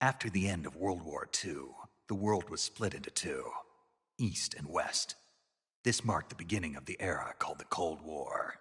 After the end of World War II, the world was split into two, East and West. This marked the beginning of the era called the Cold War.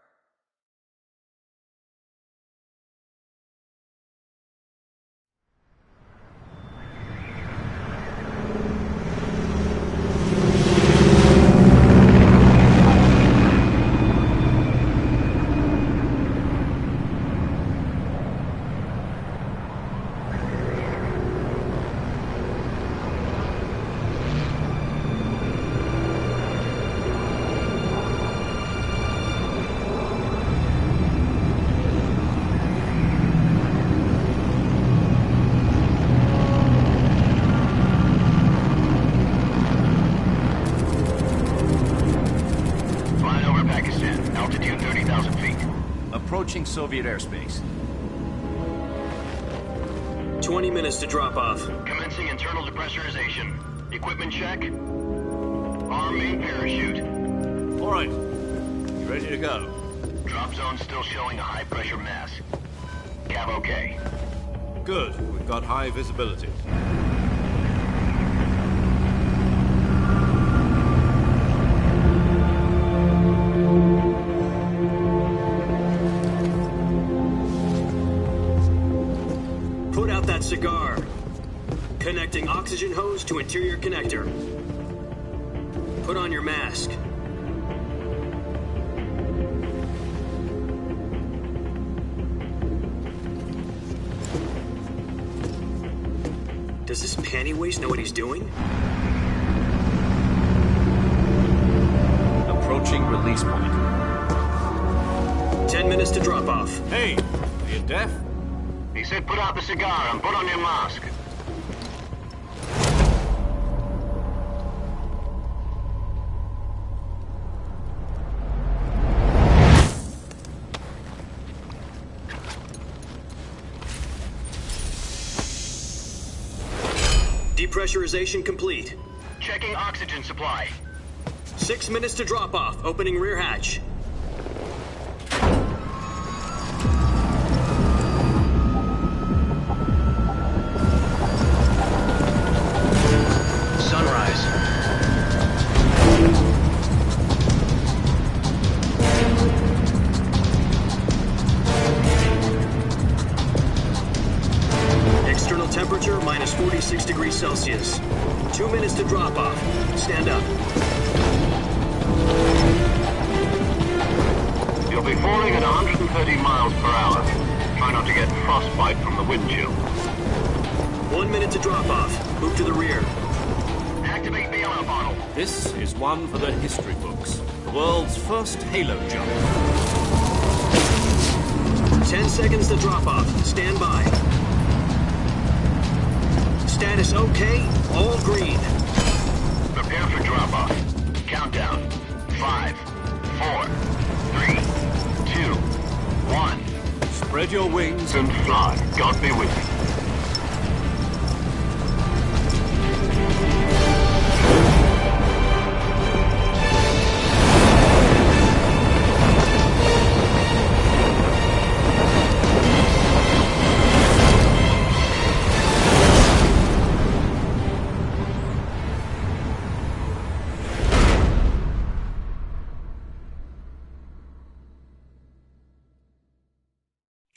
Approaching Soviet airspace. 20 minutes to drop off. Commencing internal depressurization. Equipment check. Arm main parachute. All right. You ready to go? Drop zone still showing a high pressure mass. Cav okay. Good. We've got high visibility. Put out that cigar. Connecting oxygen hose to interior connector. Put on your mask. Does this panty waste know what he's doing? Approaching release point. 10 minutes to drop off. Hey, are you deaf? He said put out the cigar and put on your mask. Depressurization complete. Checking oxygen supply. 6 minutes to drop off. Opening rear hatch. Sunrise. External temperature minus 46 degrees Celsius. 2 minutes to drop off. Stand up. You'll be falling at 130 miles per hour. Try not to get frostbite from the wind chill. 1 minute to drop off. Move to the rear. Activate the yellow bottle. This is one for the history books. The world's first halo jump. 10 seconds to drop off. Stand by. Status okay. All green. Prepare for drop-off. Countdown. 5, 4, 3, 2, 1. Spread your wings And fly. God be with you.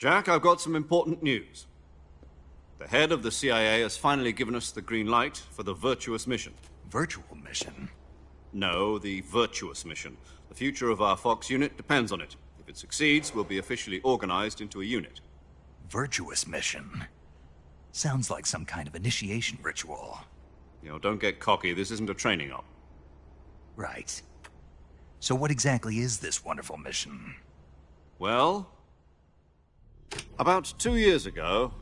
Jack, I've got some important news. The head of the CIA has finally given us the green light for the Virtuous mission. Virtual mission? No, the Virtuous mission. The future of our Fox unit depends on it. If it succeeds, we'll be officially organized into a unit. Virtuous mission? Sounds like some kind of initiation ritual. You know, don't get cocky. This isn't a training op. Right. So what exactly is this wonderful mission? Well, about 2 years ago,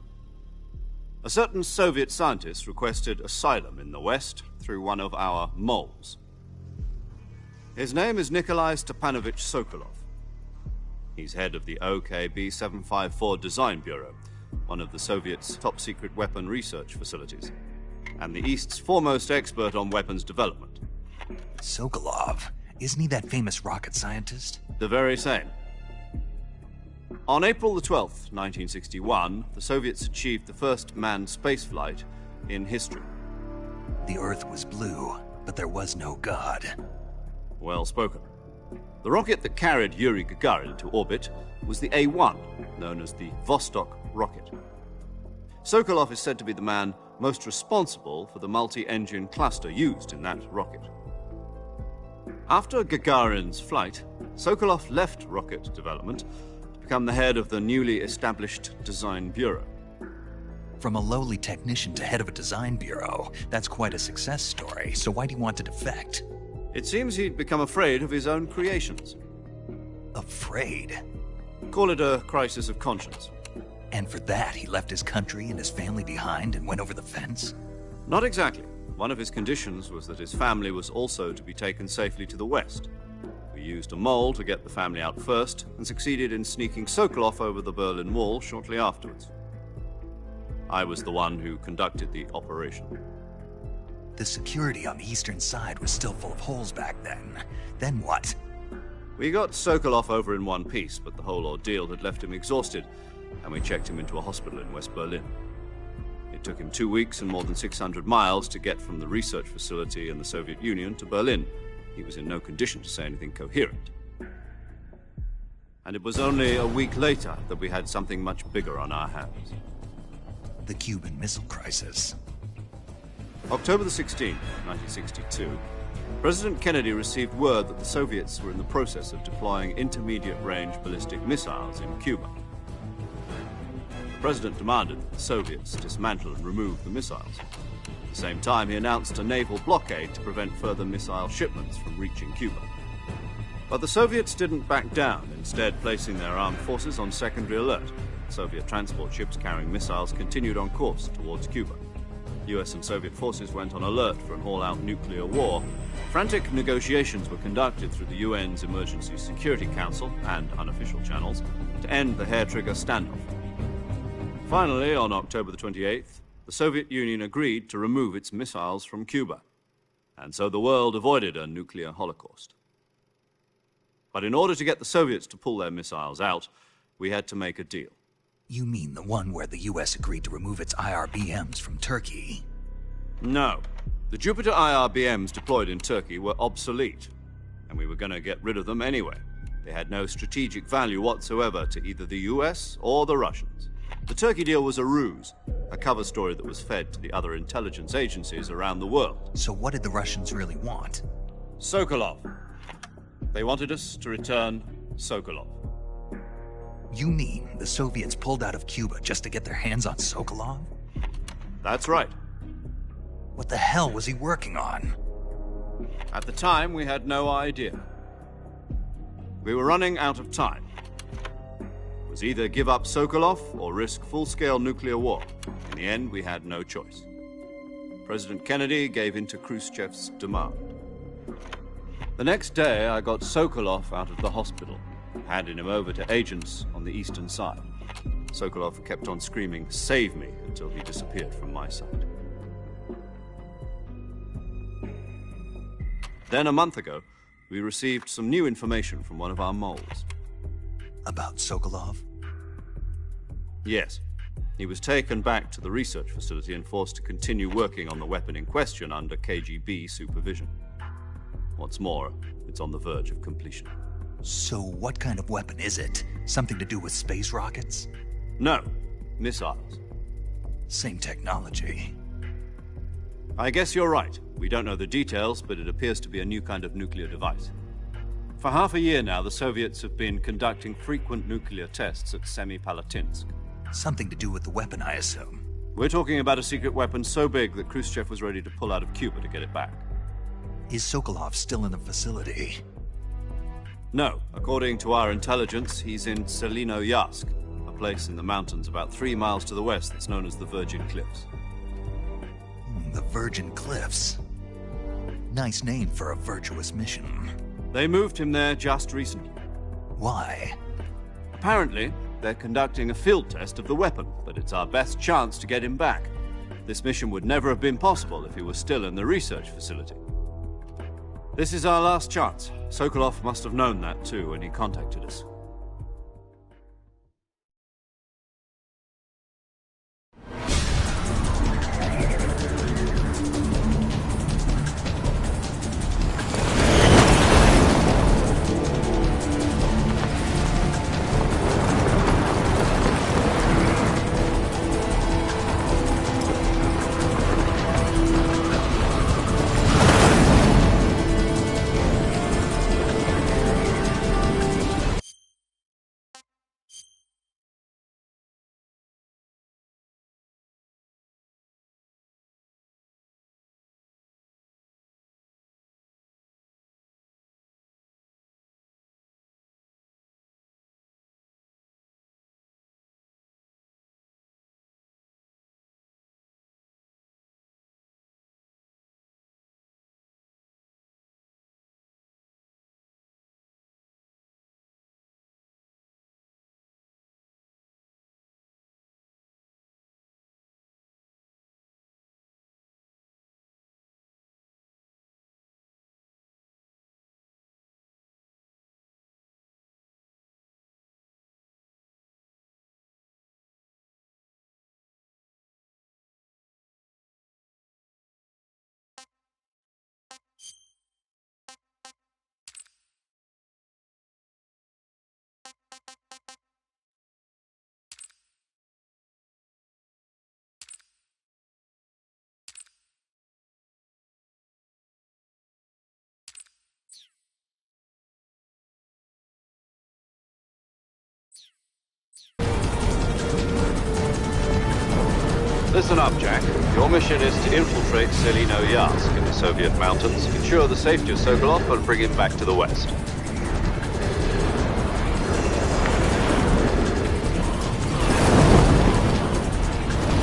a certain Soviet scientist requested asylum in the West through one of our moles. His name is Nikolai Stepanovich Sokolov. He's head of the OKB-754 Design Bureau, one of the Soviets' top-secret weapon research facilities, and the East's foremost expert on weapons development. Sokolov? Isn't he that famous rocket scientist? The very same. On April the 12th, 1961, the Soviets achieved the first manned spaceflight in history. The Earth was blue, but there was no God. Well spoken. The rocket that carried Yuri Gagarin to orbit was the A-1, known as the Vostok rocket. Sokolov is said to be the man most responsible for the multi-engine cluster used in that rocket. After Gagarin's flight, Sokolov left rocket development to become the head of the newly established Design Bureau. From a lowly technician to head of a design bureau, that's quite a success story, so why do you want to defect? It seems he'd become afraid of his own creations. Afraid? Call it a crisis of conscience. And for that, he left his country and his family behind and went over the fence? Not exactly. One of his conditions was that his family was also to be taken safely to the West. We used a mole to get the family out first and succeeded in sneaking Sokolov over the Berlin Wall shortly afterwards. I was the one who conducted the operation. The security on the eastern side was still full of holes back then. Then what? We got Sokolov over in one piece, but the whole ordeal had left him exhausted, and we checked him into a hospital in West Berlin. It took him 2 weeks and more than 600 miles to get from the research facility in the Soviet Union to Berlin. He was in no condition to say anything coherent. And it was only a week later that we had something much bigger on our hands. The Cuban Missile Crisis. October the 16th, 1962, President Kennedy received word that the Soviets were in the process of deploying intermediate-range ballistic missiles in Cuba. The President demanded that the Soviets dismantle and remove the missiles. At the same time, he announced a naval blockade to prevent further missile shipments from reaching Cuba. But the Soviets didn't back down, instead placing their armed forces on secondary alert. Soviet transport ships carrying missiles continued on course towards Cuba. US and Soviet forces went on alert for an all-out nuclear war. Frantic negotiations were conducted through the UN's Emergency Security Council and unofficial channels to end the hair-trigger standoff. Finally, on October the 28th, the Soviet Union agreed to remove its missiles from Cuba, and so the world avoided a nuclear holocaust. But in order to get the Soviets to pull their missiles out, we had to make a deal. You mean the one where the US agreed to remove its IRBMs from Turkey? No. The Jupiter IRBMs deployed in Turkey were obsolete, and we were going to get rid of them anyway. They had no strategic value whatsoever to either the US or the Russians. The Turkey deal was a ruse, a cover story that was fed to the other intelligence agencies around the world. So what did the Russians really want? Sokolov. They wanted us to return Sokolov. You mean the Soviets pulled out of Cuba just to get their hands on Sokolov? That's right. What the hell was he working on? At the time, we had no idea. We were running out of time. It was either give up Sokolov or risk full-scale nuclear war. In the end, we had no choice. President Kennedy gave in to Khrushchev's demand. The next day, I got Sokolov out of the hospital, handing him over to agents on the eastern side. Sokolov kept on screaming, "Save me," until he disappeared from my sight. Then, a month ago, we received some new information from one of our moles. About Sokolov? Yes. He was taken back to the research facility and forced to continue working on the weapon in question under KGB supervision. What's more, it's on the verge of completion. So what kind of weapon is it? Something to do with space rockets? No, missiles. Same technology. I guess you're right. We don't know the details, but it appears to be a new kind of nuclear device. For half a year now, the Soviets have been conducting frequent nuclear tests at Semipalatinsk. Something to do with the weapon, I assume. We're talking about a secret weapon so big that Khrushchev was ready to pull out of Cuba to get it back. Is Sokolov still in the facility? No. According to our intelligence, he's in Selinoyarsk, a place in the mountains about 3 miles to the west that's known as the Virgin Cliffs. The Virgin Cliffs. Nice name for a virtuous mission. They moved him there just recently. Why? Apparently, they're conducting a field test of the weapon, but it's our best chance to get him back. This mission would never have been possible if he was still in the research facility. This is our last chance. Sokolov must have known that too when he contacted us. Listen up, Jack. Your mission is to infiltrate Selinoyarsk in the Soviet mountains, ensure the safety of Sokolov, and bring him back to the west.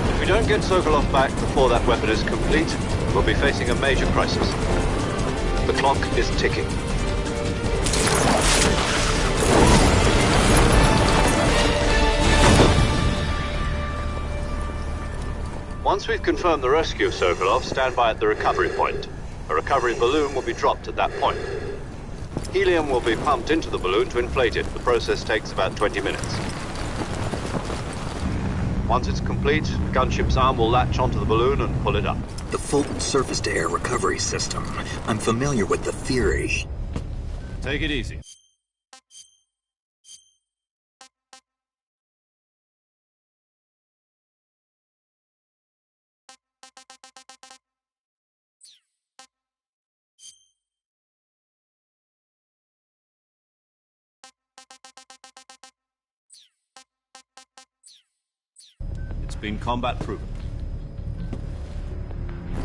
If we don't get Sokolov back before that weapon is complete, we'll be facing a major crisis. The clock is ticking. Once we've confirmed the rescue of Sokolov, stand by at the recovery point. A recovery balloon will be dropped at that point. Helium will be pumped into the balloon to inflate it. The process takes about 20 minutes. Once it's complete, the gunship's arm will latch onto the balloon and pull it up. The Fulton surface-to-air recovery system. I'm familiar with the theory. Take it easy. It's been combat proven.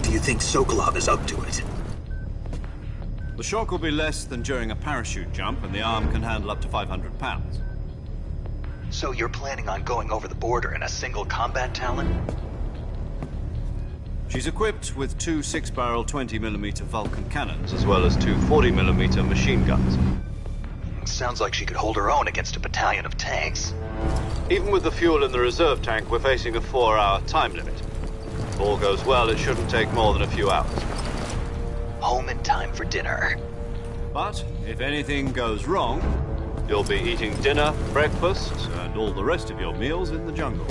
Do you think Sokolov is up to it? The shock will be less than during a parachute jump, and the arm can handle up to 500 pounds. So you're planning on going over the border in a single combat Talon? She's equipped with two 6-barrel 20mm Vulcan cannons, as well as two 40mm machine guns. Sounds like she could hold her own against a battalion of tanks. Even with the fuel in the reserve tank, we're facing a 4-hour time limit. If all goes well, it shouldn't take more than a few hours. Home in time for dinner. But if anything goes wrong, you'll be eating dinner, breakfast, and all the rest of your meals in the jungle.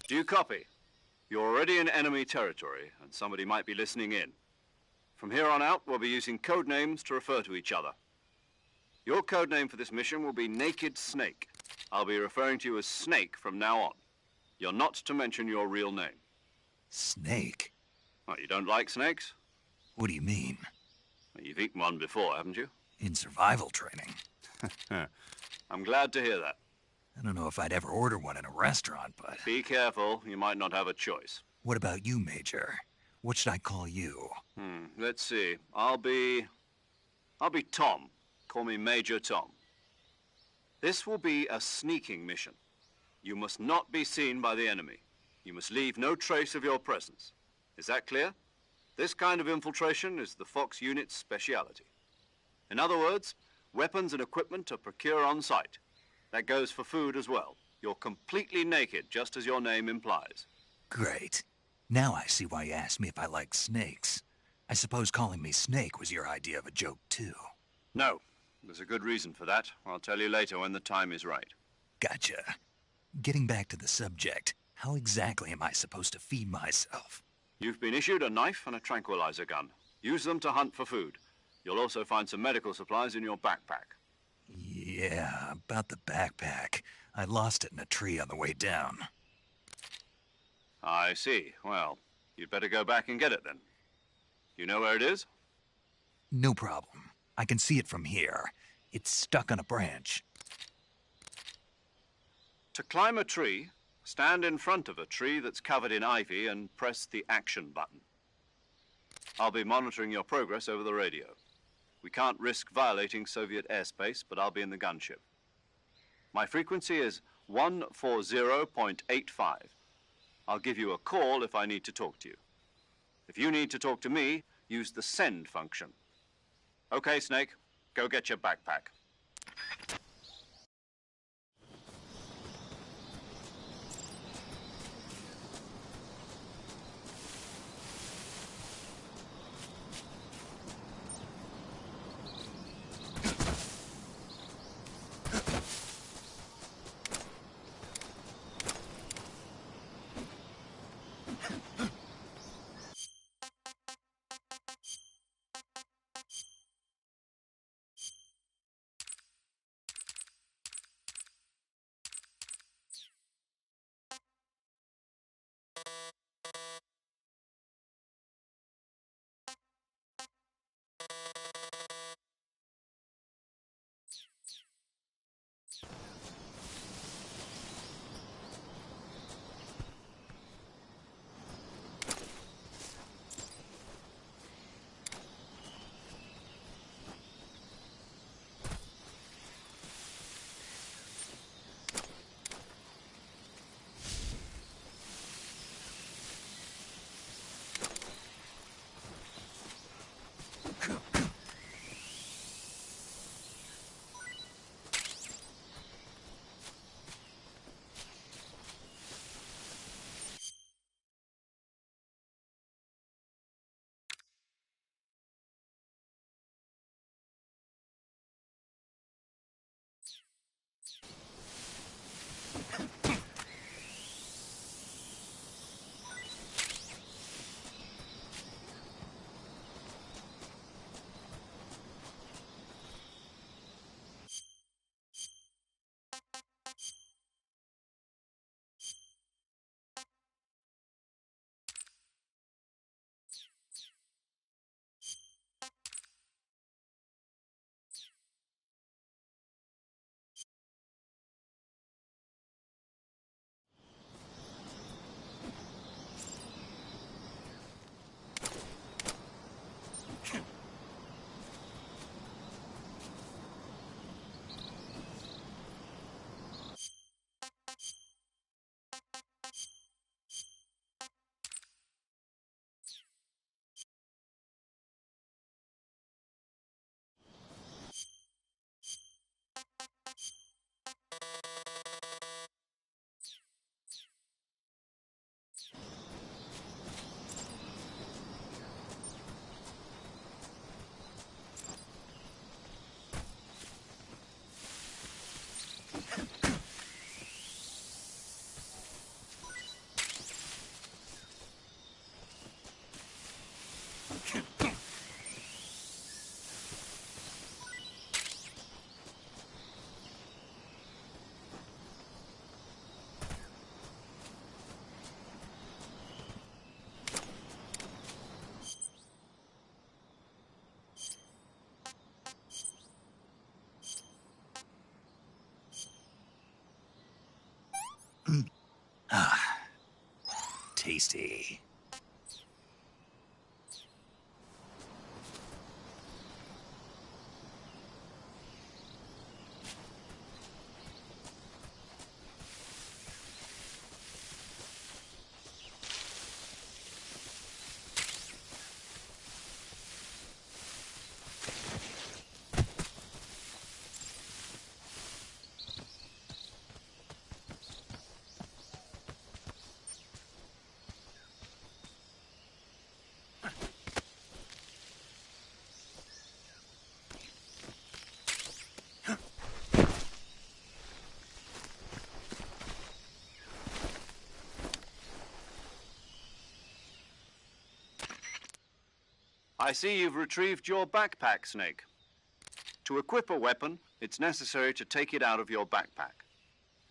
Do you copy? You're already in enemy territory, and somebody might be listening in. From here on out, we'll be using code names to refer to each other. Your code name for this mission will be Naked Snake. I'll be referring to you as Snake from now on. You're not to mention your real name. Snake? Well, you don't like snakes? What do you mean? Well, you've eaten one before, haven't you? In survival training. I'm glad to hear that. I don't know if I'd ever order one in a restaurant, but... Be careful, you might not have a choice. What about you, Major? What should I call you? Let's see. I'll be Tom. Call me Major Tom. This will be a sneaking mission. You must not be seen by the enemy. You must leave no trace of your presence. Is that clear? This kind of infiltration is the Fox unit's speciality. In other words, weapons and equipment are procured on site. That goes for food as well. You're completely naked, just as your name implies. Great. Now I see why you asked me if I like snakes. I suppose calling me Snake was your idea of a joke, too. No. There's a good reason for that. I'll tell you later when the time is right. Gotcha. Getting back to the subject, how exactly am I supposed to feed myself? You've been issued a knife and a tranquilizer gun. Use them to hunt for food. You'll also find some medical supplies in your backpack. Yeah, about the backpack. I lost it in a tree on the way down. I see. Well, you'd better go back and get it then. You know where it is? No problem. I can see it from here. It's stuck on a branch. To climb a tree, stand in front of a tree that's covered in ivy and press the action button. I'll be monitoring your progress over the radio. We can't risk violating Soviet airspace, but I'll be in the gunship. My frequency is 140.85. I'll give you a call if I need to talk to you. If you need to talk to me, use the send function. Okay, Snake, go get your backpack. I see you've retrieved your backpack, Snake. To equip a weapon, it's necessary to take it out of your backpack.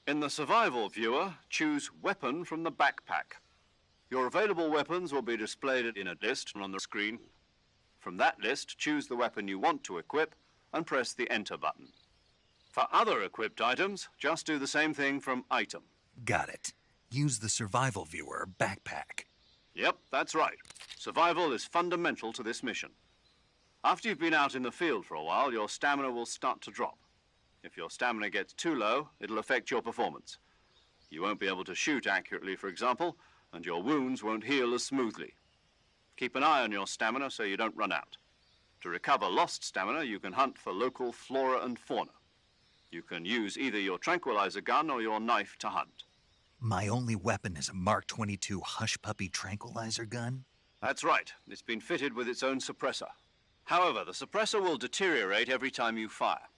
In the survival viewer, choose Weapon from the backpack. Your available weapons will be displayed in a list on the screen. From that list, choose the weapon you want to equip and press the Enter button. For other equipped items, just do the same thing from Item. Got it. Use the survival viewer backpack. Yep, that's right. Survival is fundamental to this mission. After you've been out in the field for a while, your stamina will start to drop. If your stamina gets too low, it'll affect your performance. You won't be able to shoot accurately, for example, and your wounds won't heal as smoothly. Keep an eye on your stamina so you don't run out. To recover lost stamina, you can hunt for local flora and fauna. You can use either your tranquilizer gun or your knife to hunt. My only weapon is a Mark 22 Hush Puppy tranquilizer gun? That's right. It's been fitted with its own suppressor. However, the suppressor will deteriorate every time you fire.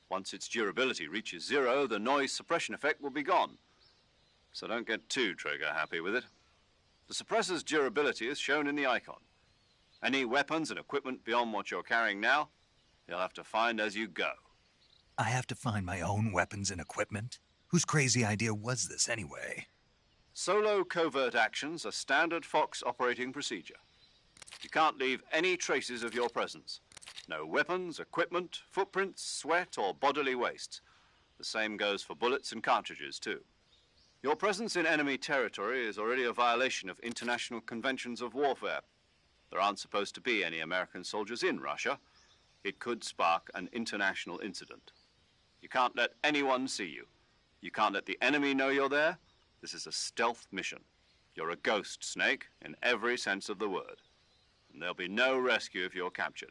Once its durability reaches 0, the noise suppression effect will be gone. So don't get too trigger-happy with it. The suppressor's durability is shown in the icon. Any weapons and equipment beyond what you're carrying now, you'll have to find as you go. I have to find my own weapons and equipment? Whose crazy idea was this anyway? Solo covert actions are standard Fox operating procedure. You can't leave any traces of your presence. No weapons, equipment, footprints, sweat, or bodily wastes. The same goes for bullets and cartridges, too. Your presence in enemy territory is already a violation of international conventions of warfare. There aren't supposed to be any American soldiers in Russia. It could spark an international incident. You can't let anyone see you. You can't let the enemy know you're there. This is a stealth mission. You're a ghost, Snake, in every sense of the word. And there'll be no rescue if you're captured.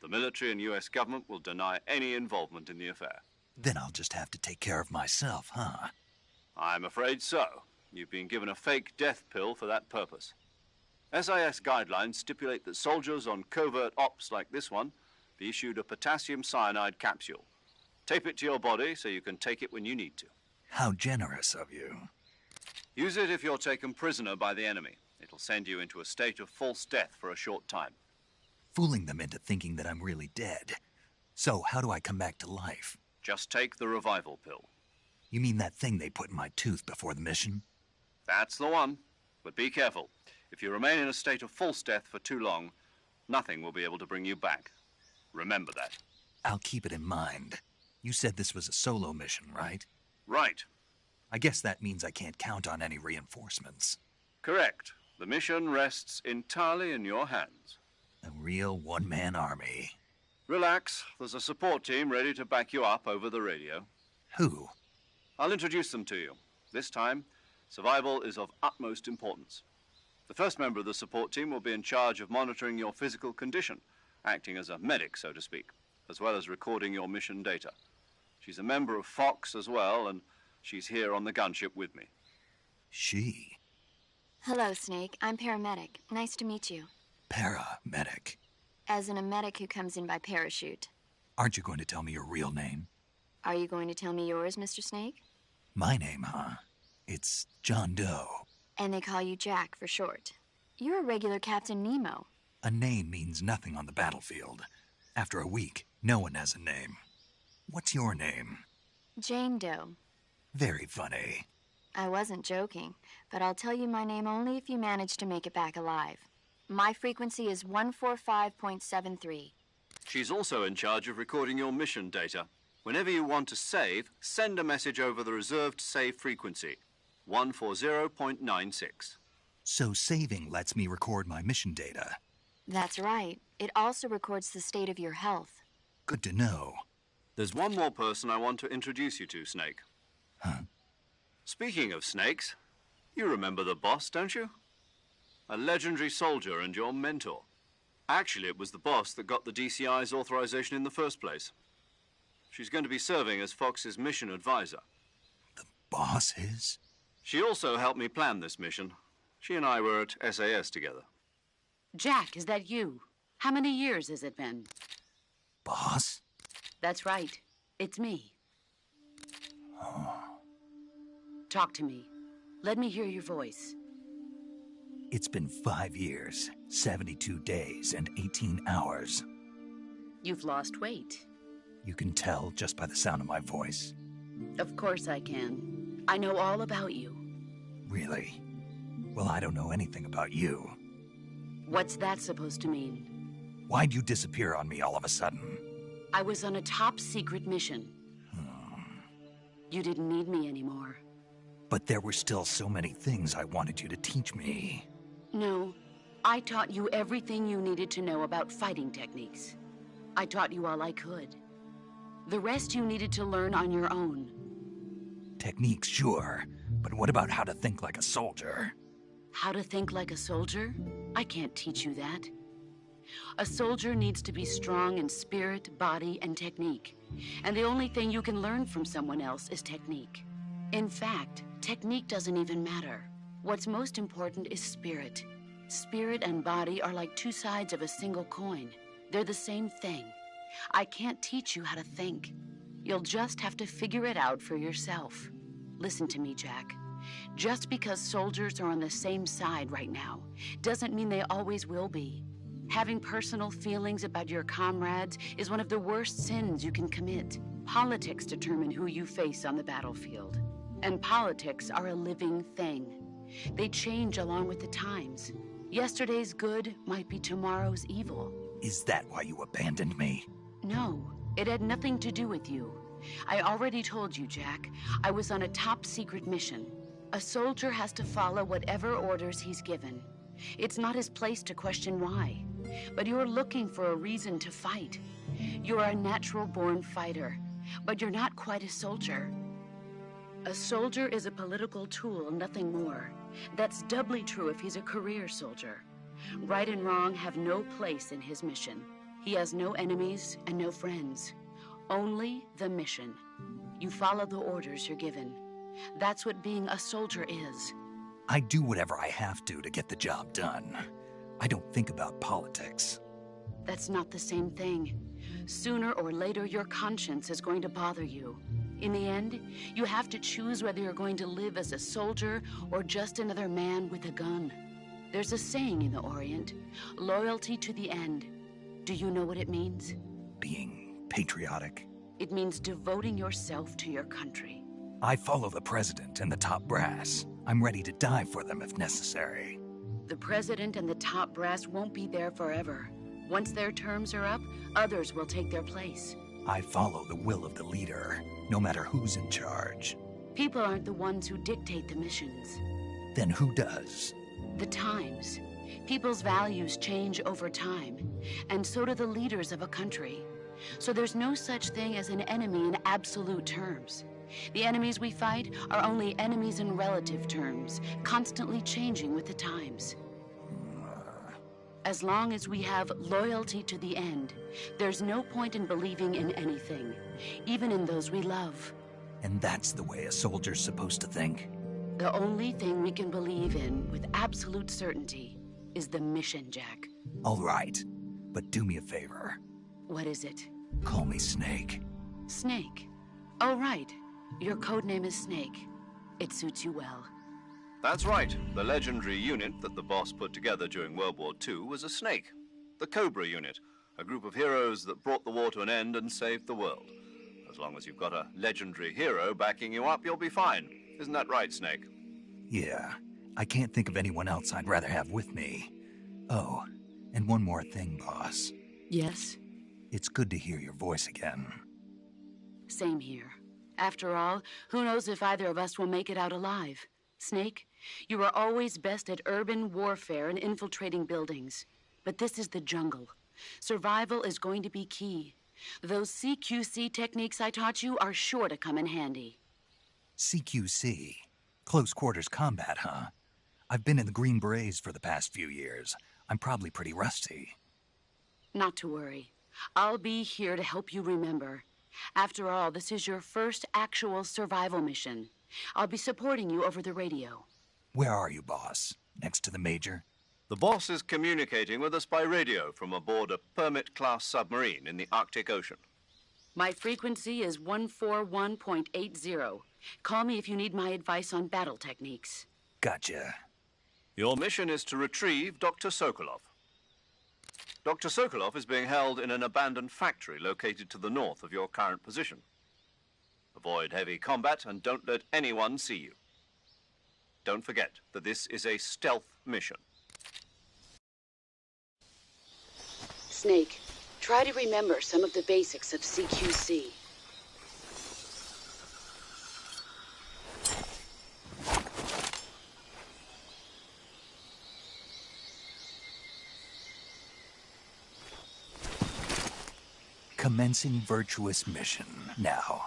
The military and US government will deny any involvement in the affair. Then I'll just have to take care of myself, huh? I'm afraid so. You've been given a fake death pill for that purpose. SIS guidelines stipulate that soldiers on covert ops like this one be issued a potassium cyanide capsule. Tape it to your body so you can take it when you need to. How generous of you. Use it if you're taken prisoner by the enemy. It'll send you into a state of false death for a short time. Fooling them into thinking that I'm really dead. So, how do I come back to life? Just take the revival pill. You mean that thing they put in my tooth before the mission? That's the one. But be careful. If you remain in a state of false death for too long, nothing will be able to bring you back. Remember that. I'll keep it in mind. You said this was a solo mission, right? Right. I guess that means I can't count on any reinforcements. Correct. The mission rests entirely in your hands. A real one-man army. Relax. There's a support team ready to back you up over the radio. Who? I'll introduce them to you. This time, survival is of utmost importance. The first member of the support team will be in charge of monitoring your physical condition, acting as a medic, so to speak, as well as recording your mission data. She's a member of Fox as well, and she's here on the gunship with me. She? Hello, Snake. I'm paramedic. Nice to meet you. Paramedic. As in a medic who comes in by parachute. Aren't you going to tell me your real name? Are you going to tell me yours, Mr. Snake? My name, huh? It's John Doe. And they call you Jack for short. You're a regular Captain Nemo. A name means nothing on the battlefield. After a week, no one has a name. What's your name? Jane Doe. Very funny. I wasn't joking, but I'll tell you my name only if you manage to make it back alive. My frequency is 145.73. She's also in charge of recording your mission data. Whenever you want to save, send a message over the reserved save frequency, 140.96. So saving lets me record my mission data. That's right. It also records the state of your health. Good to know. There's one more person I want to introduce you to, Snake. Huh? Speaking of snakes, you remember the boss, don't you? A legendary soldier and your mentor. Actually, it was the boss that got the DCI's authorization in the first place. She's going to be serving as Fox's mission advisor. The boss is? She also helped me plan this mission. She and I were at SAS together. Jack, is that you? How many years has it been? Boss? That's right. It's me. Oh. Talk to me. Let me hear your voice. It's been 5 years, 72 days, and 18 hours. You've lost weight. You can tell just by the sound of my voice. Of course I can. I know all about you. Really? Well, I don't know anything about you. What's that supposed to mean? Why'd you disappear on me all of a sudden? I was on a top-secret mission. You didn't need me anymore. But there were still so many things I wanted you to teach me. No, I taught you everything you needed to know about fighting techniques. I taught you all I could. The rest you needed to learn on your own. Techniques, sure. But what about how to think like a soldier? How to think like a soldier? I can't teach you that. A soldier needs to be strong in spirit, body, and technique. And the only thing you can learn from someone else is technique. In fact, technique doesn't even matter. What's most important is spirit. Spirit and body are like two sides of a single coin. They're the same thing. I can't teach you how to think. You'll just have to figure it out for yourself. Listen to me, Jack. Just because soldiers are on the same side right now doesn't mean they always will be. Having personal feelings about your comrades is one of the worst sins you can commit. Politics determine who you face on the battlefield. And politics are a living thing. They change along with the times. Yesterday's good might be tomorrow's evil. Is that why you abandoned me? No, it had nothing to do with you. I already told you, Jack. I was on a top-secret mission. A soldier has to follow whatever orders he's given. It's not his place to question why. But you're looking for a reason to fight. You're a natural-born fighter, but you're not quite a soldier. A soldier is a political tool, nothing more. That's doubly true if he's a career soldier. Right and wrong have no place in his mission. He has no enemies and no friends. Only the mission. You follow the orders you're given. That's what being a soldier is. I do whatever I have to get the job done. I don't think about politics. That's not the same thing. Sooner or later, your conscience is going to bother you. In the end, you have to choose whether you're going to live as a soldier or just another man with a gun. There's a saying in the Orient, loyalty to the end. Do you know what it means? Being patriotic. It means devoting yourself to your country. I follow the president and the top brass. I'm ready to die for them if necessary. The president and the top brass won't be there forever. Once their terms are up, others will take their place. I follow the will of the leader, no matter who's in charge. People aren't the ones who dictate the missions. Then who does? The times. People's values change over time, and so do the leaders of a country. So there's no such thing as an enemy in absolute terms. The enemies we fight are only enemies in relative terms, constantly changing with the times. As long as we have loyalty to the end, there's no point in believing in anything, even in those we love. And that's the way a soldier's supposed to think? The only thing we can believe in with absolute certainty is the mission, Jack. All right, but do me a favor. What is it? Call me Snake. Snake? Oh, right. Your codename is Snake. It suits you well. That's right. The legendary unit that the boss put together during World War II was a snake. The Cobra unit, a group of heroes that brought the war to an end and saved the world. As long as you've got a legendary hero backing you up, you'll be fine. Isn't that right, Snake? Yeah. I can't think of anyone else I'd rather have with me. Oh, and one more thing, boss. Yes? It's good to hear your voice again. Same here. After all, who knows if either of us will make it out alive? Snake, you are always best at urban warfare and infiltrating buildings. But this is the jungle. Survival is going to be key. Those CQC techniques I taught you are sure to come in handy. CQC? Close quarters combat, huh? I've been in the Green Berets for the past few years. I'm probably pretty rusty. Not to worry. I'll be here to help you remember. After all, this is your first actual survival mission. I'll be supporting you over the radio. Where are you, boss? Next to the Major? The boss is communicating with us by radio from aboard a Permit-class submarine in the Arctic Ocean. My frequency is 141.80. Call me if you need my advice on battle techniques. Gotcha. Your mission is to retrieve Dr. Sokolov. Dr. Sokolov is being held in an abandoned factory located to the north of your current position. Avoid heavy combat and don't let anyone see you. Don't forget that this is a stealth mission. Snake, try to remember some of the basics of CQC. Commencing virtuous mission now.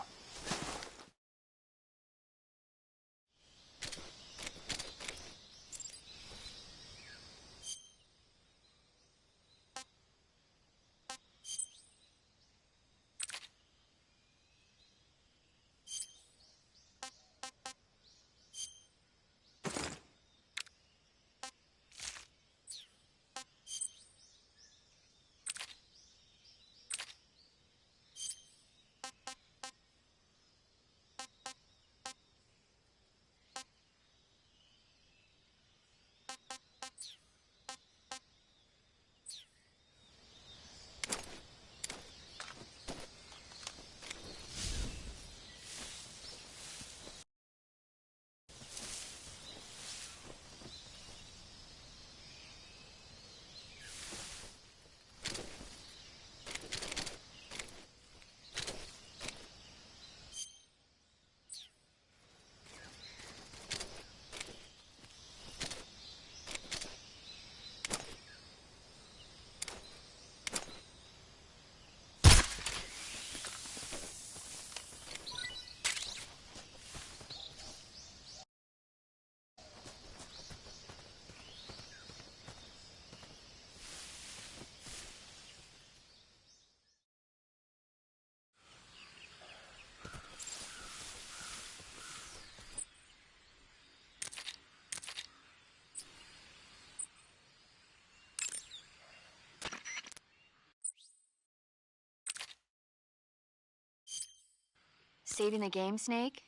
Saving the game, Snake?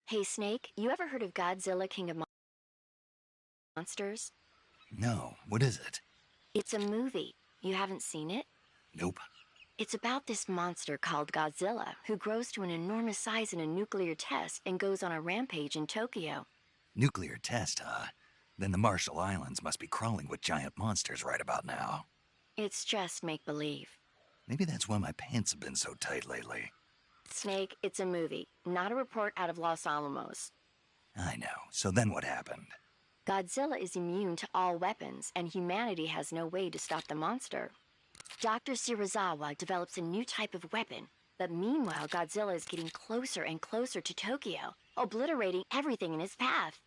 Hey, Snake, you ever heard of Godzilla, King of Monsters? No, what is it? It's a movie. You haven't seen it? Nope. It's about this monster called Godzilla, who grows to an enormous size in a nuclear test and goes on a rampage in Tokyo. Nuclear test, huh? Then the Marshall Islands must be crawling with giant monsters right about now. It's just make-believe. Maybe that's why my pants have been so tight lately. Snake, it's a movie, not a report out of Los Alamos. I know. So then what happened? Godzilla is immune to all weapons, and humanity has no way to stop the monster. Dr. Shirazawa develops a new type of weapon, but meanwhile Godzilla is getting closer and closer to Tokyo, obliterating everything in his path.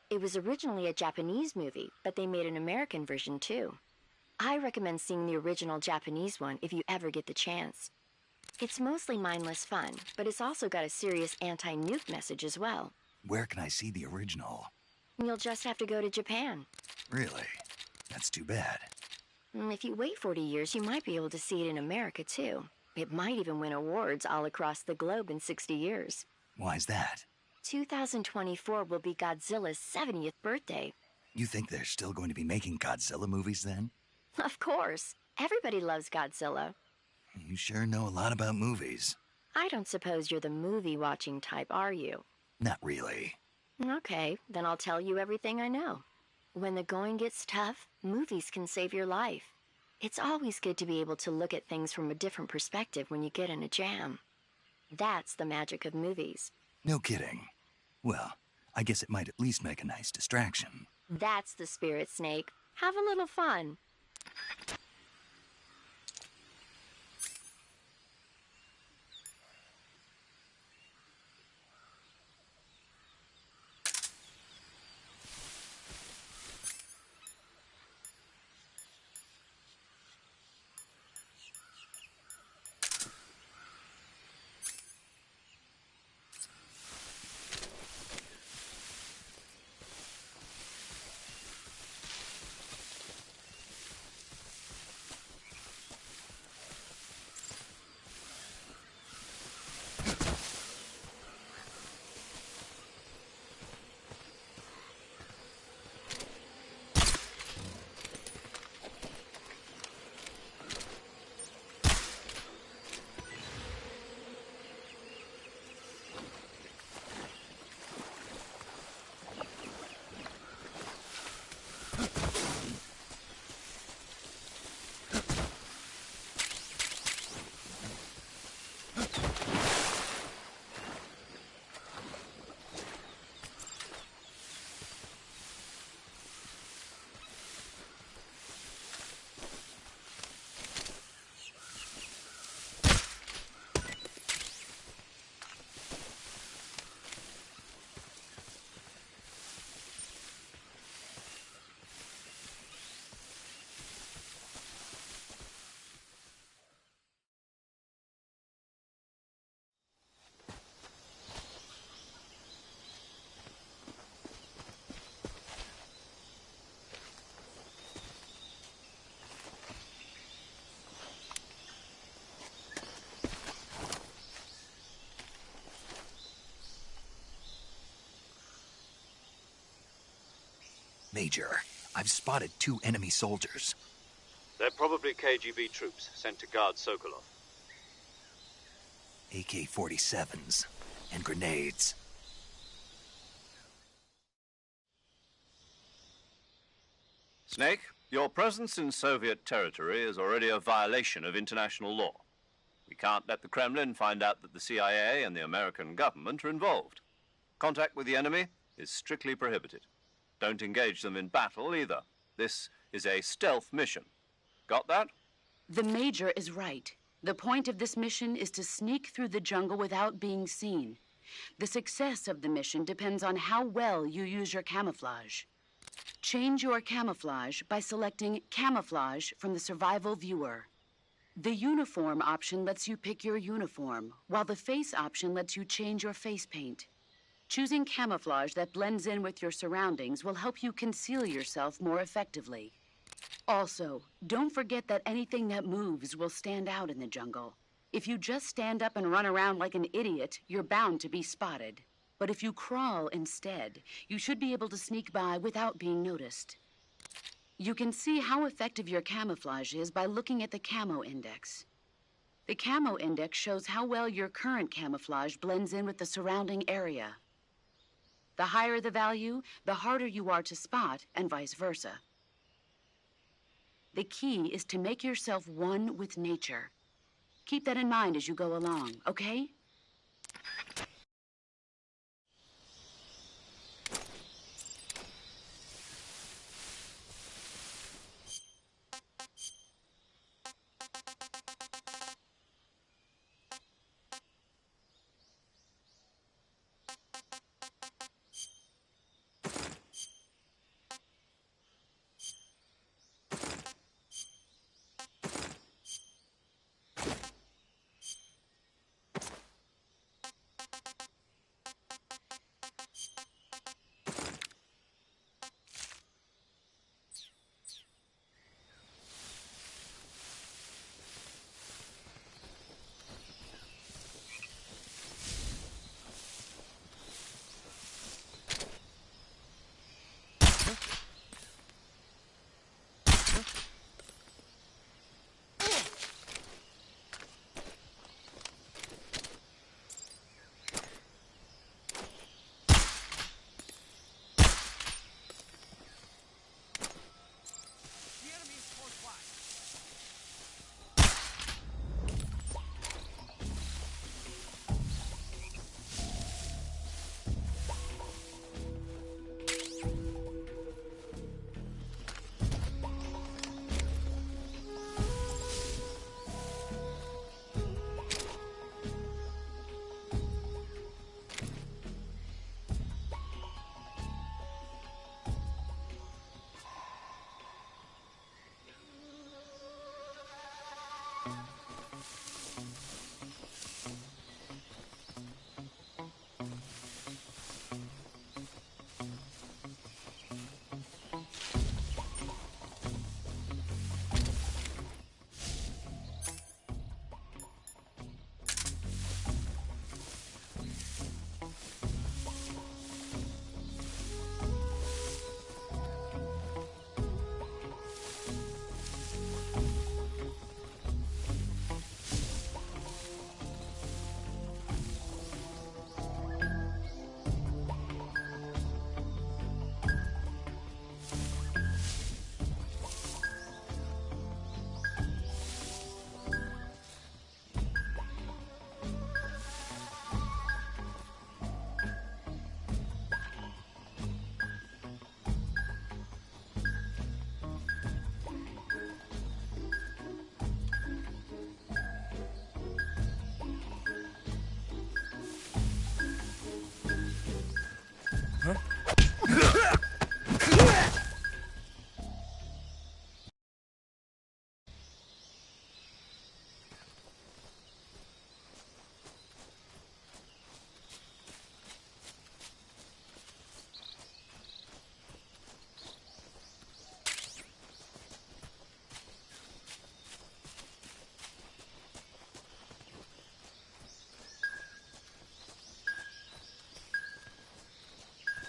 It was originally a Japanese movie, but they made an American version too. I recommend seeing the original Japanese one if you ever get the chance. It's mostly mindless fun, but it's also got a serious anti-nuke message as well. Where can I see the original? You'll just have to go to Japan. Really? That's too bad. If you wait 40 years, you might be able to see it in America too. It might even win awards all across the globe in 60 years. Why's that? 2024 will be Godzilla's 70th birthday. You think they're still going to be making Godzilla movies then? Of course. Everybody loves Godzilla. You sure know a lot about movies. I don't suppose you're the movie-watching type, are you? Not really. Okay, then I'll tell you everything I know. When the going gets tough, movies can save your life. It's always good to be able to look at things from a different perspective when you get in a jam. That's the magic of movies. No kidding. Well, I guess it might at least make a nice distraction. That's the spirit, Snake. Have a little fun. Major, I've spotted 2 enemy soldiers. They're probably KGB troops sent to guard Sokolov. AK-47s and grenades. Snake, your presence in Soviet territory is already a violation of international law. We can't let the Kremlin find out that the CIA and the American government are involved. Contact with the enemy is strictly prohibited. Don't engage them in battle either. This is a stealth mission. Got that? The Major is right. The point of this mission is to sneak through the jungle without being seen. The success of the mission depends on how well you use your camouflage. Change your camouflage by selecting Camouflage from the Survival Viewer. The Uniform option lets you pick your uniform, while the Face option lets you change your face paint. Choosing camouflage that blends in with your surroundings will help you conceal yourself more effectively. Also, don't forget that anything that moves will stand out in the jungle. If you just stand up and run around like an idiot, you're bound to be spotted. But if you crawl instead, you should be able to sneak by without being noticed. You can see how effective your camouflage is by looking at the Camo Index. The Camo Index shows how well your current camouflage blends in with the surrounding area. The higher the value, the harder you are to spot, and vice versa. The key is to make yourself one with nature. Keep that in mind as you go along, okay?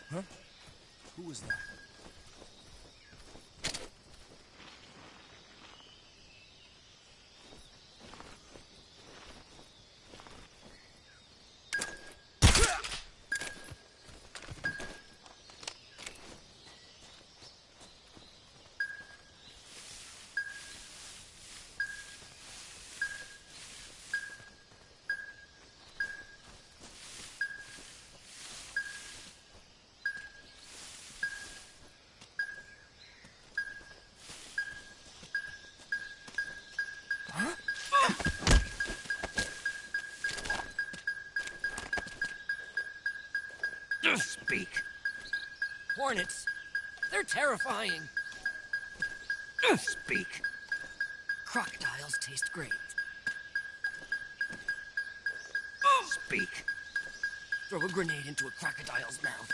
Huh? Who was that? hornets. They're terrifying. Speak. Crocodiles taste great. Speak. Throw a grenade into a crocodile's mouth.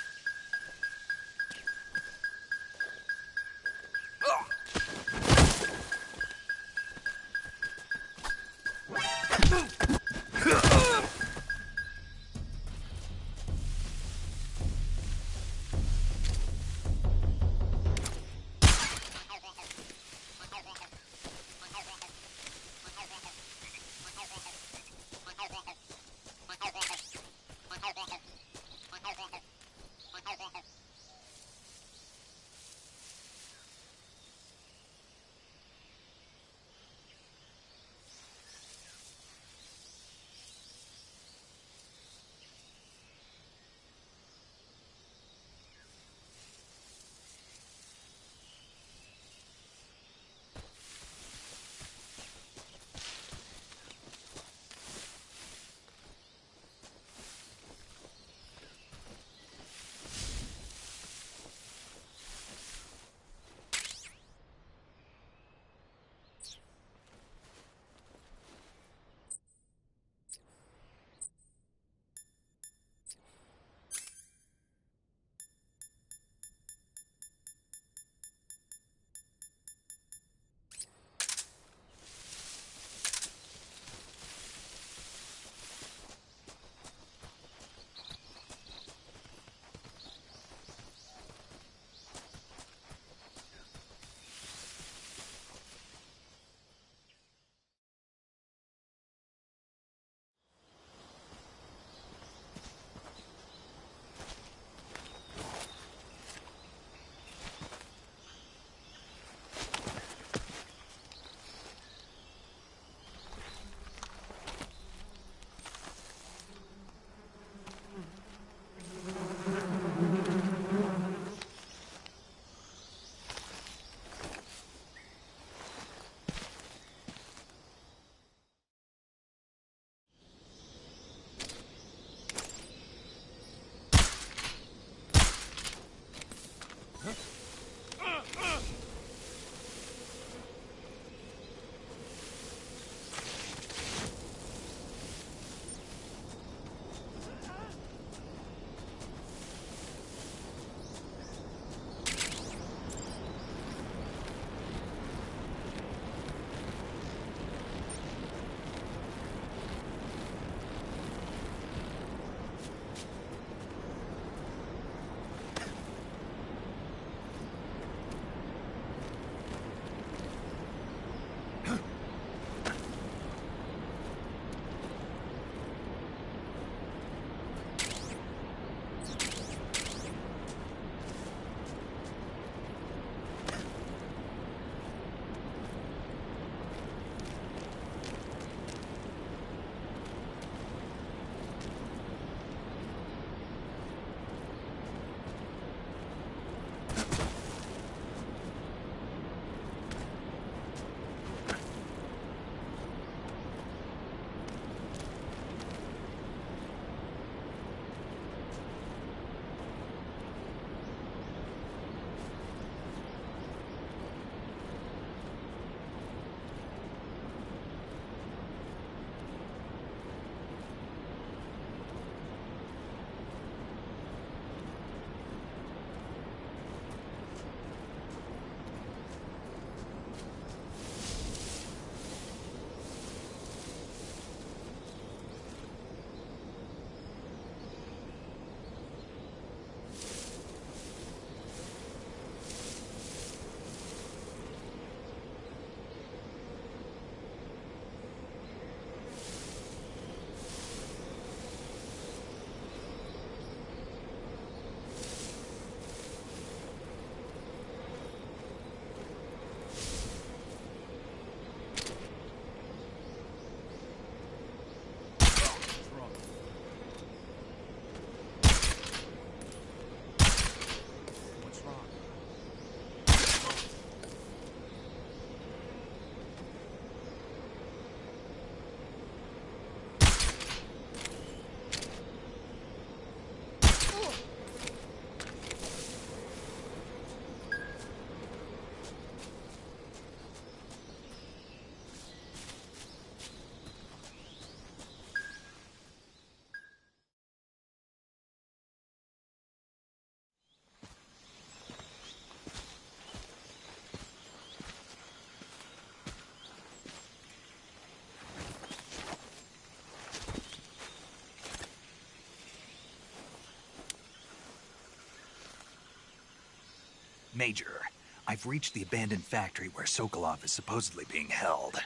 Major, I've reached the abandoned factory where Sokolov is supposedly being held.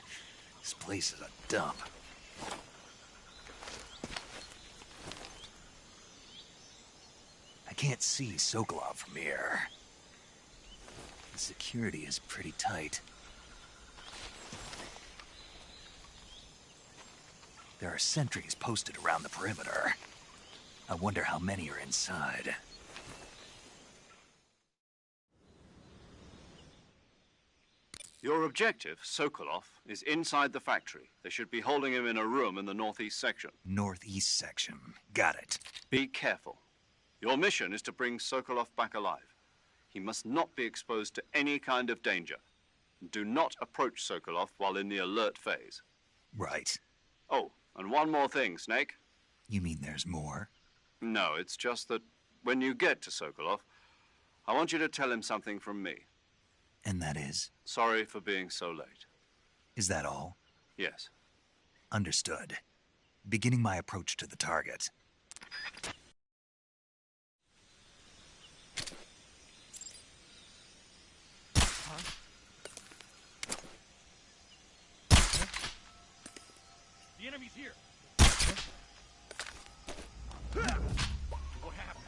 This place is a dump. I can't see Sokolov from here. The security is pretty tight. There are sentries posted around the perimeter. I wonder how many are inside. Your objective, Sokolov, is inside the factory. They should be holding him in a room in the northeast section. Northeast section. Got it. Be careful. Your mission is to bring Sokolov back alive. He must not be exposed to any kind of danger. Do not approach Sokolov while in the alert phase. Right. Oh, and one more thing, Snake. You mean there's more? No, it's just that when you get to Sokolov, I want you to tell him something from me. And that is? Sorry for being so late. Is that all? Yes. Understood. Beginning my approach to the target. The enemy's here. What happened?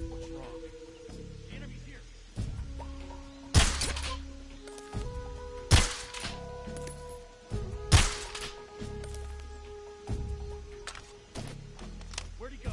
What's wrong? The enemy's here. Where'd he go?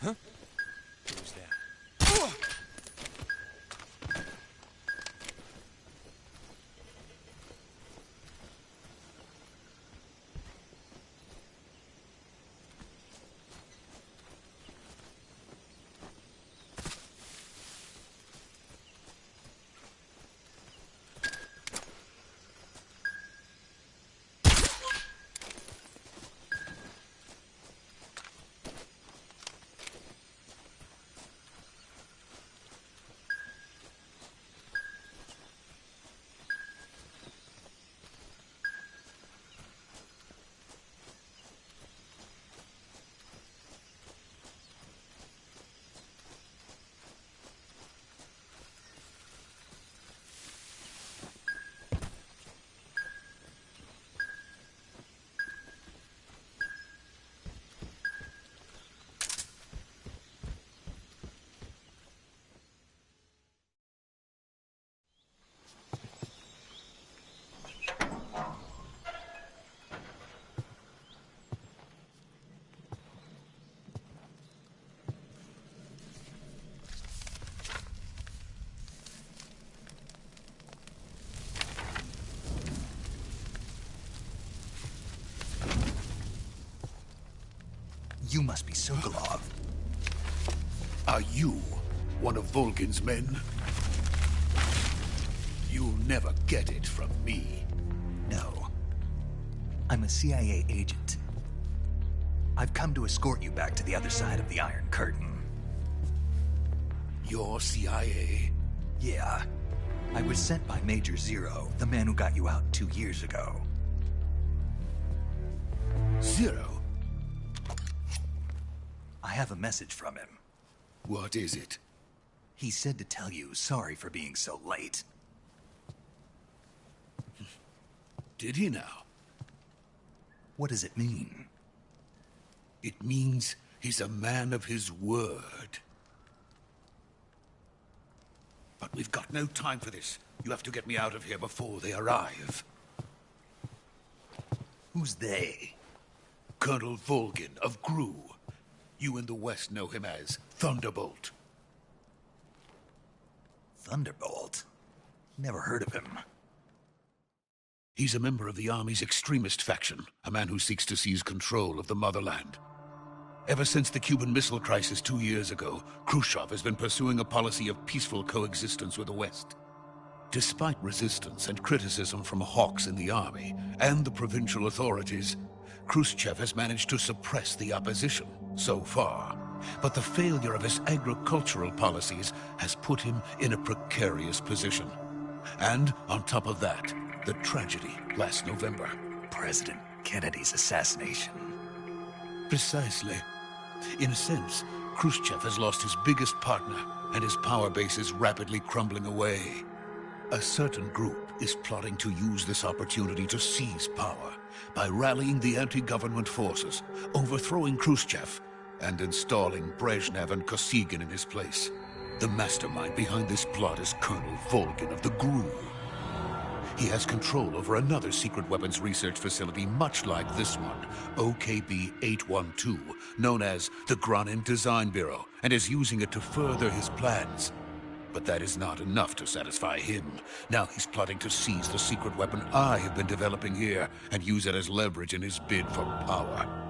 Who's that? You must be Sokolov. Are you one of Volgin's men? You'll never get it from me. I'm a CIA agent. I've come to escort you back to the other side of the Iron Curtain. You're CIA? Yeah. I was sent by Major Zero, the man who got you out 2 years ago. Zero? I have a message from him. What is it? He said to tell you sorry for being so late. Did he now? What does it mean? It means he's a man of his word. But we've got no time for this. You have to get me out of here before they arrive. Who's they? Colonel Volgin of GRU. You in the West know him as Thunderbolt. Thunderbolt? Never heard of him. He's a member of the Army's extremist faction, a man who seeks to seize control of the motherland. Ever since the Cuban Missile Crisis 2 years ago, Khrushchev has been pursuing a policy of peaceful coexistence with the West. Despite resistance and criticism from hawks in the army and the provincial authorities, Khrushchev has managed to suppress the opposition so far. But the failure of his agricultural policies has put him in a precarious position. And on top of that, the tragedy last November. President Kennedy's assassination. Precisely. In a sense, Khrushchev has lost his biggest partner, and his power base is rapidly crumbling away. A certain group is plotting to use this opportunity to seize power by rallying the anti-government forces, overthrowing Khrushchev, and installing Brezhnev and Kosygin in his place. The mastermind behind this plot is Colonel Volgin of the GRU. He has control over another secret weapons research facility much like this one, OKB-812, known as the Granin Design Bureau, and is using it to further his plans. But that is not enough to satisfy him. Now he's plotting to seize the secret weapon I have been developing here and use it as leverage in his bid for power.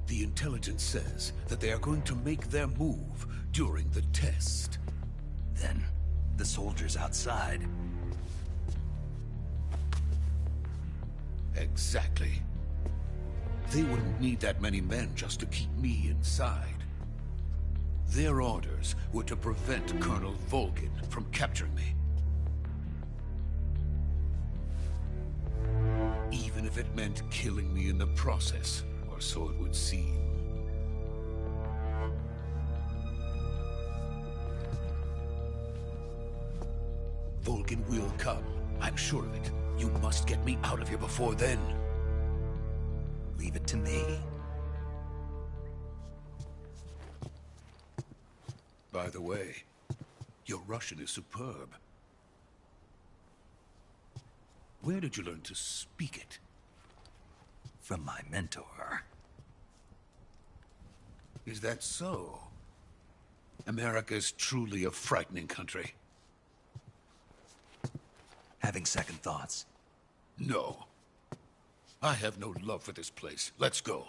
The intelligence says that they are going to make their move during the test. Then, the soldiers outside. Exactly. They wouldn't need that many men just to keep me inside. Their orders were to prevent Colonel Volgin from capturing me. Even if it meant killing me in the process. Or so it would seem. Volgin will come. I'm sure of it. You must get me out of here before then. Leave it to me. By the way, your Russian is superb. Where did you learn to speak it? From my mentor. Is that so? America is truly a frightening country. Having second thoughts? No. I have no love for this place. Let's go.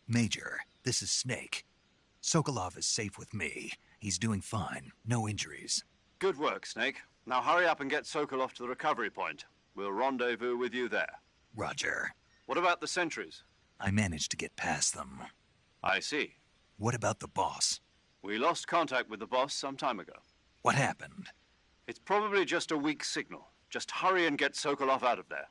Major, this is Snake. Sokolov is safe with me. He's doing fine. No injuries. Good work, Snake. Now hurry up and get Sokolov to the recovery point. We'll rendezvous with you there. Roger. What about the sentries? I managed to get past them. I see. What about the boss? We lost contact with the boss some time ago. What happened? It's probably just a weak signal. Just hurry and get Sokolov out of there.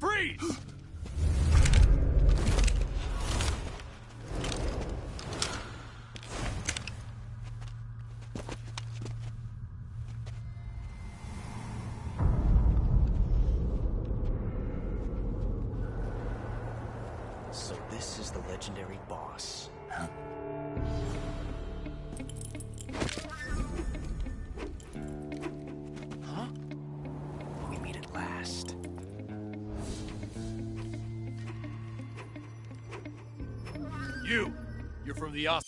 Freeze! So this is the legendary boss. Huh? Huh? We meet at last. You're from the Ocelot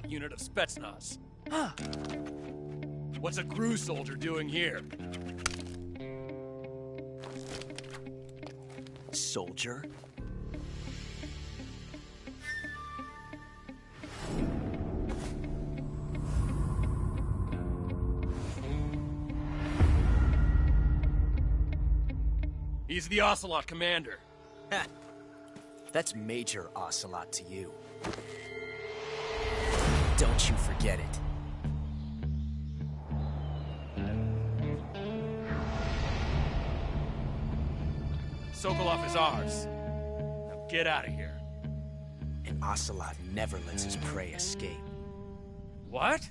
unit of Spetsnaz. Huh. What's a crew soldier doing here? Soldier? He's the Ocelot commander. Ha! That's Major Ocelot to you. Don't you forget it. Sokolov is ours. Now get out of here. And Ocelot never lets his prey escape. What?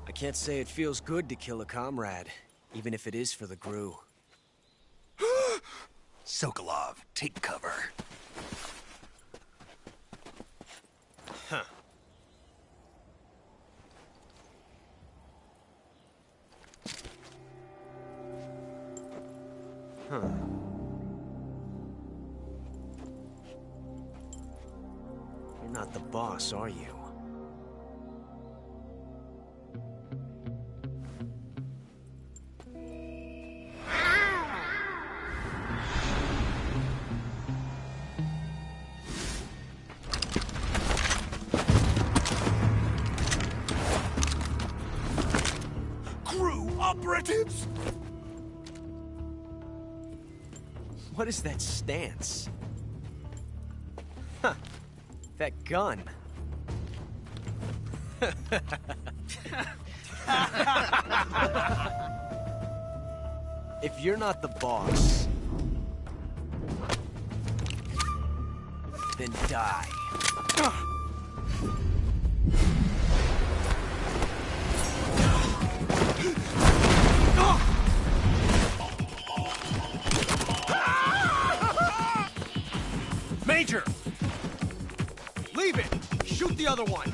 I can't say it feels good to kill a comrade, even if it is for the GRU. Sokolov, take cover. Huh. Huh. You're not the boss, are you? Operatives! What is that stance? Huh. That gun. If you're not the boss, then die. Major! Leave it! Shoot the other one!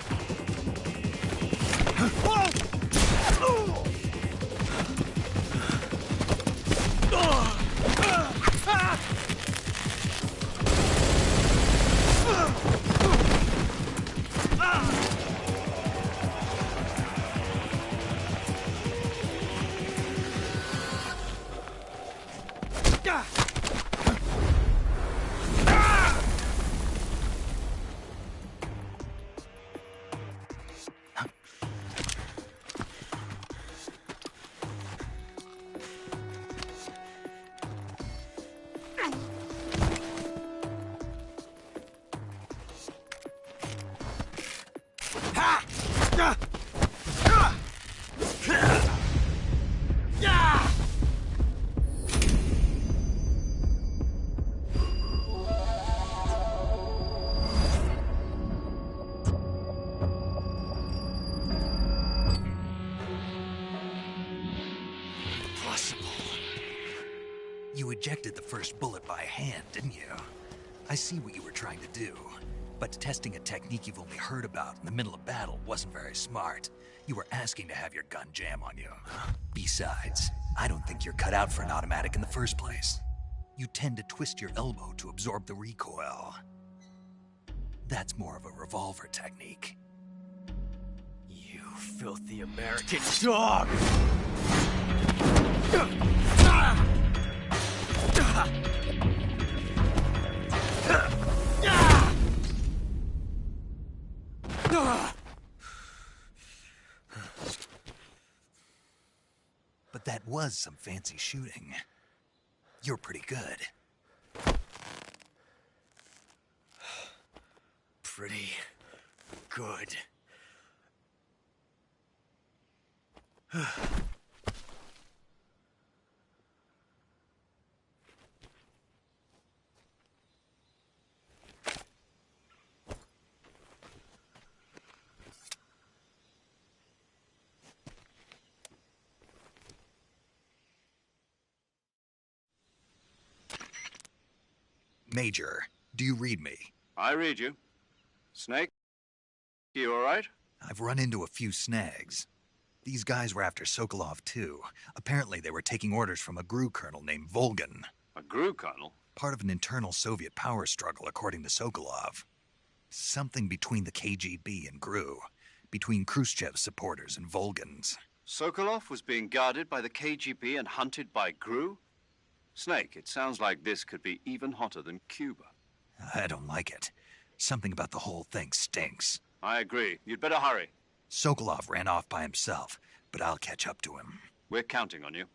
You ejected the first bullet by hand, didn't you? I see what you were trying to do. But testing a technique you've only heard about in the middle of battle wasn't very smart. You were asking to have your gun jam on you. Besides, I don't think you're cut out for an automatic in the first place. You tend to twist your elbow to absorb the recoil. That's more of a revolver technique. You filthy American dog! But that was some fancy shooting. You're pretty good. Pretty good. Major, do you read me? I read you. Snake, you all right? I've run into a few snags. These guys were after Sokolov, too. Apparently they were taking orders from a GRU colonel named Volgin. A GRU colonel? Part of an internal Soviet power struggle, according to Sokolov. Something between the KGB and GRU. Between Khrushchev's supporters and Volgin's. Sokolov was being guarded by the KGB and hunted by GRU? Snake, it sounds like this could be even hotter than Cuba. I don't like it. Something about the whole thing stinks. I agree. You'd better hurry. Sokolov ran off by himself, but I'll catch up to him. We're counting on you.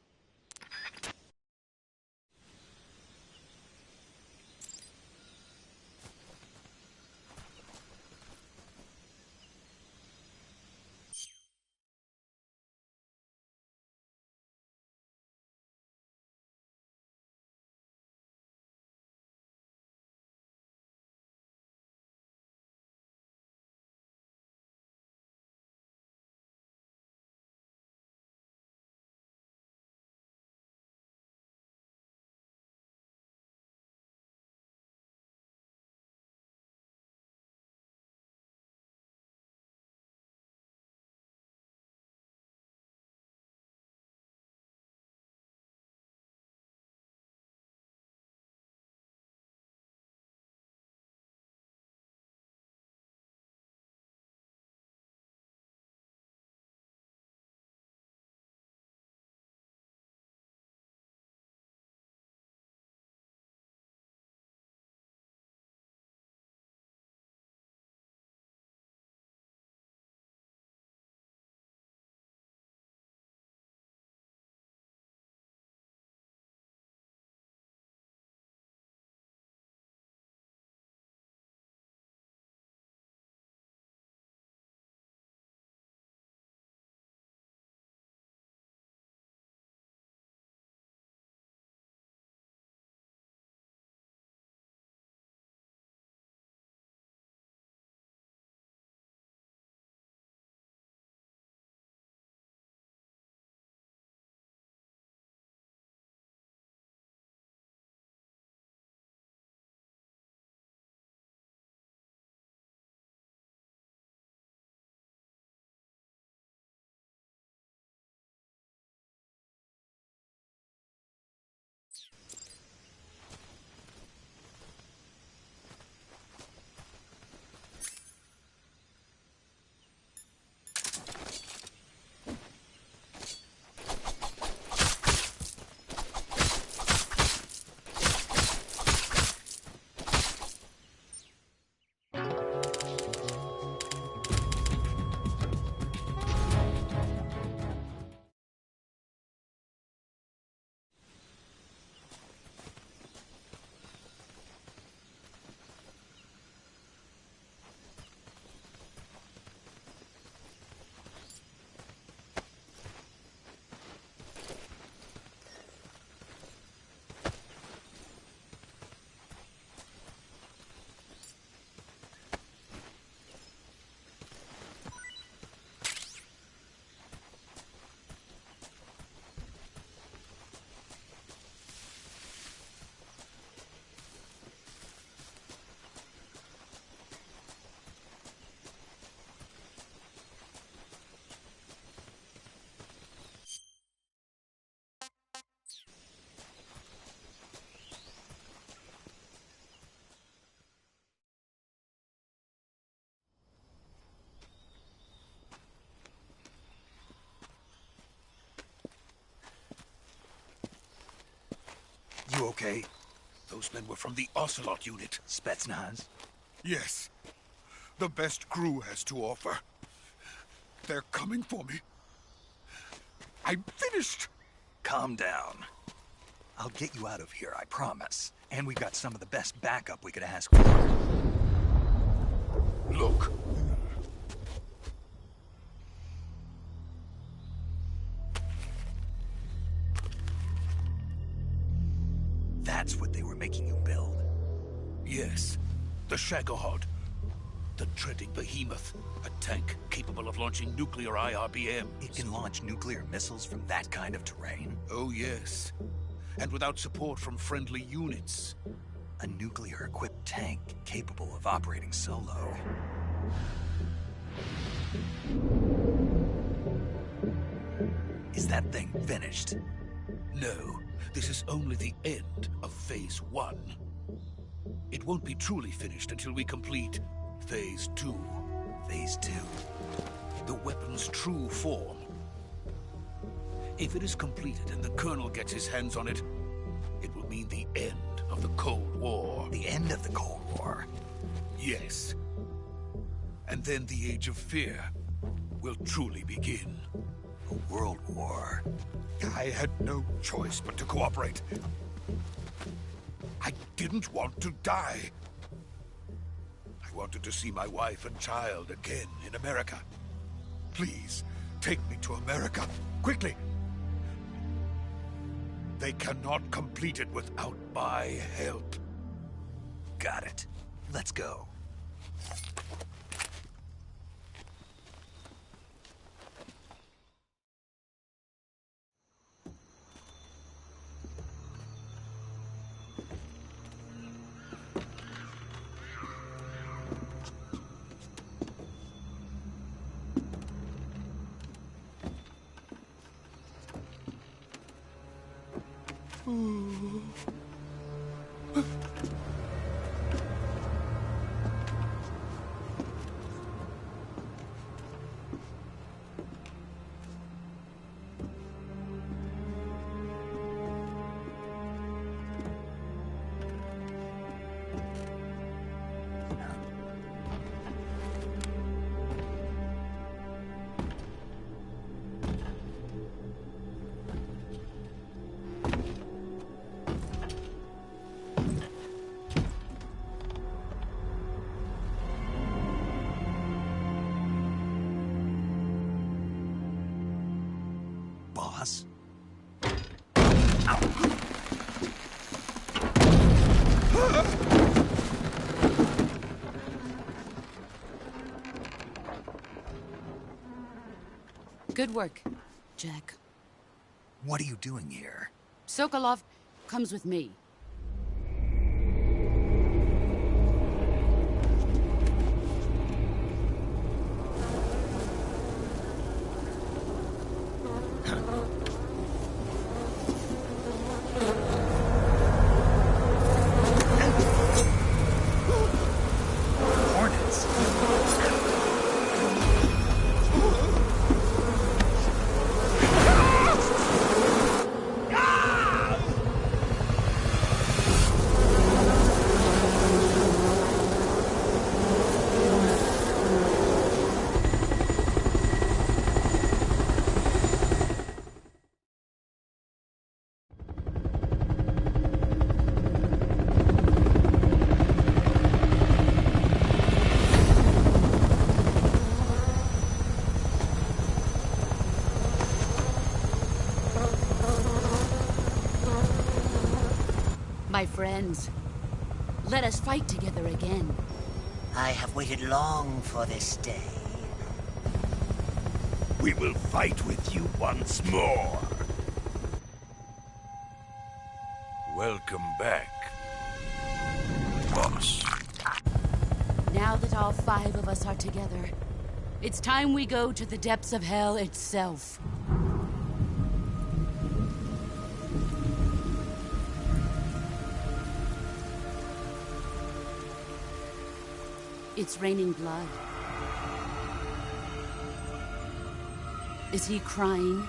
You okay? Those men were from the Ocelot unit. Spetsnaz? Yes. The best crew has to offer. They're coming for me. I'm finished. Calm down. I'll get you out of here, I promise. And we've got some of the best backup we could ask for. Look. That's what they were making you build? Yes. The Shagohod. The dreaded behemoth. A tank capable of launching nuclear IRBMs. It can launch nuclear missiles from that kind of terrain? Oh, yes. And without support from friendly units. A nuclear-equipped tank capable of operating solo. Is that thing finished? No. This is only the end of Phase 1. It won't be truly finished until we complete Phase 2. Phase 2? The weapon's true form. If it is completed and the Colonel gets his hands on it, it will mean the end of the Cold War. The end of the Cold War? Yes. And then the Age of Fear will truly begin. A world war? I had no choice but to cooperate. I didn't want to die. I wanted to see my wife and child again in America. Please, take me to America, quickly. They cannot complete it without my help. Got it. Let's go. Boss? Good work, Jack. What are you doing here? Sokolov comes with me. My friends, let us fight together again. I have waited long for this day. We will fight with you once more. Welcome back, boss. Now that all 5 of us are together, it's time we go to the depths of hell itself. It's raining blood. Is he crying?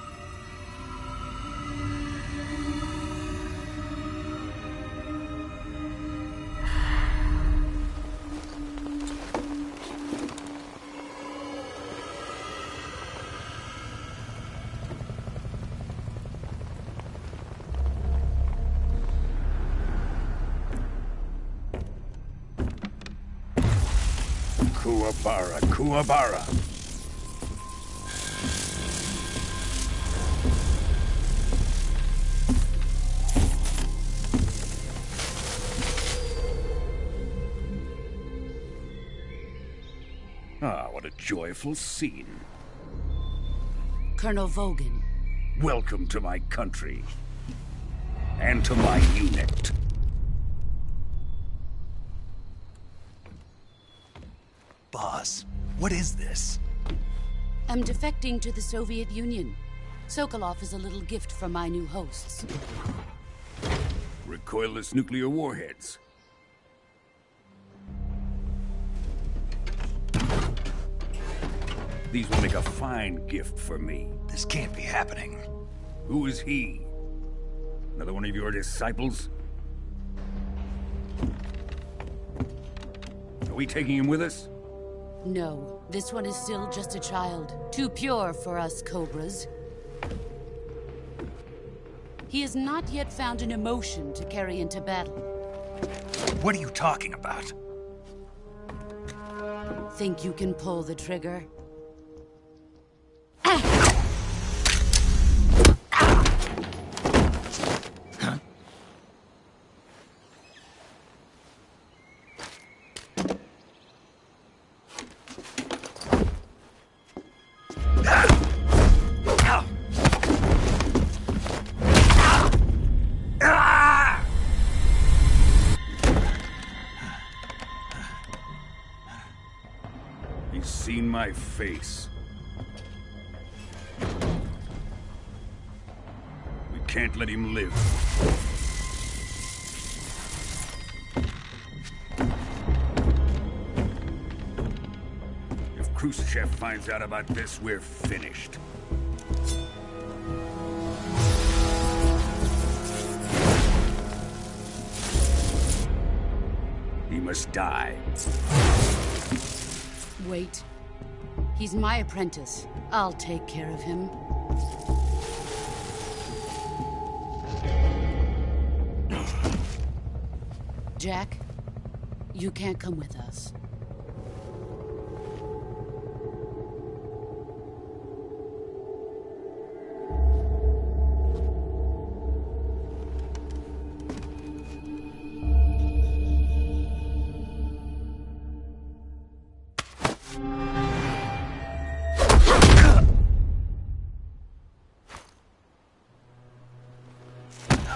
Kuwabara, Kuwabara. Ah, what a joyful scene. Colonel Vogan. Welcome to my country. And to my unit. Boss, what is this? I'm defecting to the Soviet Union. Sokolov is a little gift from my new hosts. Recoilless nuclear warheads. These will make a fine gift for me. This can't be happening. Who is he? Another one of your disciples? Are we taking him with us? No, this one is still just a child. Too pure for us Cobras. He has not yet found an emotion to carry into battle. What are you talking about? Think you can pull the trigger? He's seen my face. We can't let him live. If Khrushchev finds out about this, we're finished. He must die. Wait. He's my apprentice. I'll take care of him. Jack, you can't come with us.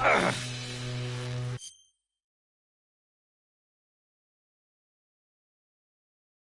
Ugh.